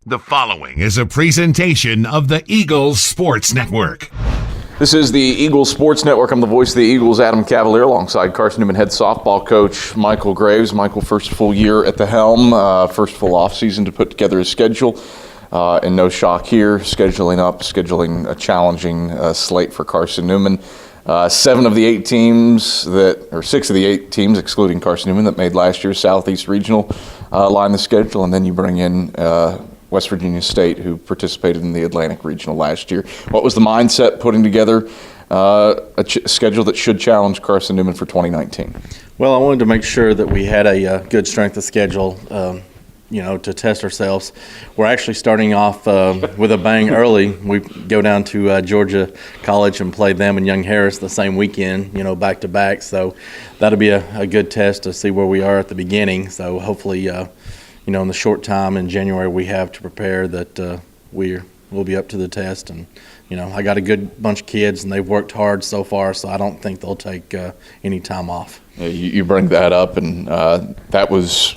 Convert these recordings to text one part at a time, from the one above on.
The following is a presentation of the Eagles Sports Network. This is the Eagles Sports Network. I'm the voice of the Eagles, Adam Cavalier, alongside Carson-Newman head softball coach Michael Graves. Michael, first full year at the helm, first full offseason to put together his schedule. And no shock here, scheduling a challenging slate for Carson-Newman. 6 of the 8 teams, excluding Carson-Newman, that made last year's Southeast Regional line the schedule, and then you bring in West Virginia State, who participated in the Atlantic Regional last year. What was the mindset putting together a schedule that should challenge Carson-Newman for 2019? Well, I wanted to make sure that we had a good strength of schedule, to test ourselves. We're actually starting off with a bang early. We go down to Georgia College and play them and Young Harris the same weekend, back to back. So that'll be a good test to see where we are at the beginning. So hopefully, in the short time in January we have to prepare, that we'll be up to the test. And I got a good bunch of kids, and they've worked hard so far, so I don't think they'll take any time off. Yeah, you bring that up, and that was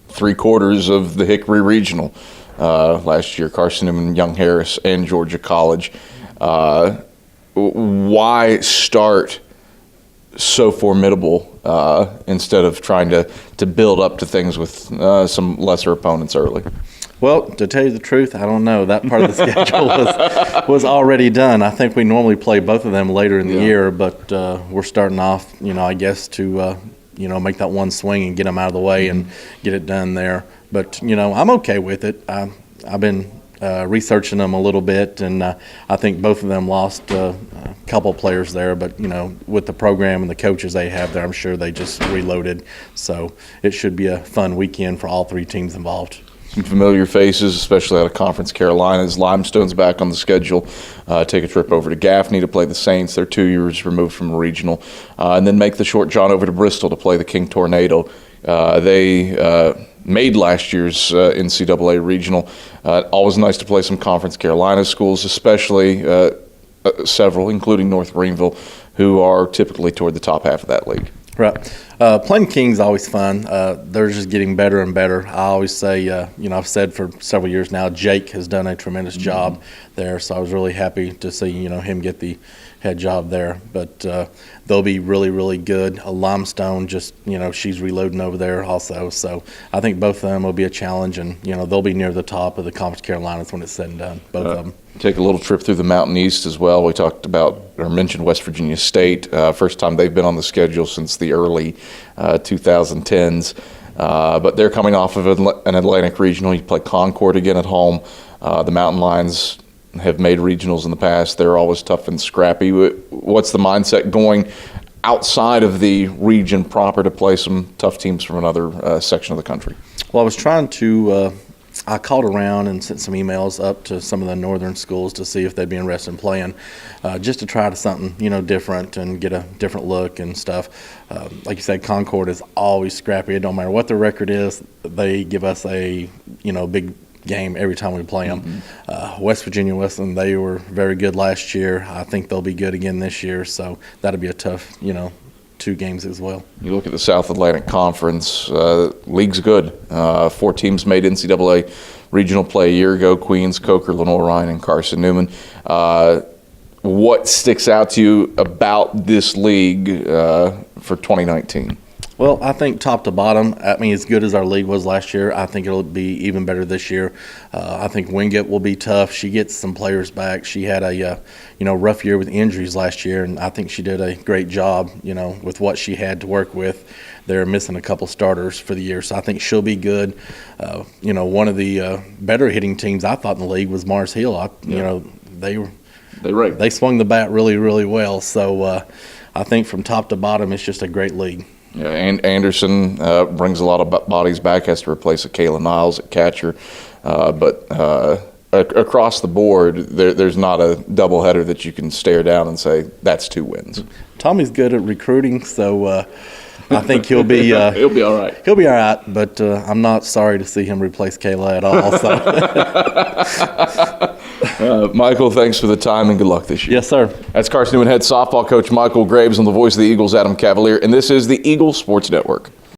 3/4 of the Hickory Regional last year, Carson-Newman, Young Harris, and Georgia College. Why start so formidable instead of trying to build up to things with some lesser opponents early? Well, to tell you the truth, I don't know. That part of the schedule was already done. I think we normally play both of them later in the year, but we're starting off, I guess, to make that one swing and get them out of the way and get it done there. But, I'm okay with it. I've been researching them a little bit, and I think both of them lost a couple players there. But, with the program and the coaches they have there, I'm sure they just reloaded. So it should be a fun weekend for all 3 teams involved. Some familiar faces, especially out of Conference Carolinas. Limestone's back on the schedule. Take a trip over to Gaffney to play the Saints. They're 2 years removed from a regional. And then make the short jaunt over to Bristol to play the King Tornado. They made last year's NCAA regional. Always nice to play some Conference Carolina schools, especially several, including North Greenville, who are typically toward the top half of that league. Right. Playing King's always fun. They're just getting better and better. I always say, I've said for several years now, Jake has done a tremendous job there, so I was really happy to see, him get the head job there. But they'll be really, really good. Limestone, she's reloading over there also. So I think both of them will be a challenge, and, they'll be near the top of the Conference Carolinas when it's said and done, both of them. Take a little trip through the Mountain East as well. We talked about or mentioned West Virginia State. First time they've been on the schedule since the early 2010s. But they're coming off of an Atlantic Regional. You play Concord again at home. The Mountain Lions have made regionals in the past. They're always tough and scrappy. What's the mindset going outside of the region proper to play some tough teams from another section of the country? Well, I was trying to I called around and sent some emails up to some of the northern schools to see if they'd be interested in playing, just to try to something, different and get a different look and stuff. Like you said, Concord is always scrappy. It don't matter what the record is. They give us a, big game every time we play them. West Virginia Westland, they were very good last year. I think they'll be good again this year. So that'll be a tough, 2 games as well. You look at the South Atlantic Conference, league's good. 4 teams made NCAA regional play a year ago: Queens, Coker, Lenoir-Rhyne, and Carson-Newman. What sticks out to you about this league for 2019? Well, I think top to bottom, as good as our league was last year, I think it'll be even better this year. I think Wingate will be tough. She gets some players back. She had a rough year with injuries last year, and I think she did a great job, with what she had to work with. They're missing a couple starters for the year, so I think she'll be good. One of the better hitting teams I thought in the league was Mars Hill. They swung the bat really, really well. So I think from top to bottom, it's just a great league. Yeah, and Anderson brings a lot of bodies back, has to replace a Kayla Niles at catcher. But across the board, there's not a doubleheader that you can stare down and say, that's 2 wins. Tommy's good at recruiting, so I think he'll be he'll be all right. He'll be all right, but I'm not sorry to see him replace Kayla at all. So. Michael, thanks for the time and good luck this year. Yes, sir. That's Carson-Newman head softball coach Michael Graves. I'm the voice of the Eagles, Adam Cavalier, and this is the Eagles Sports Network.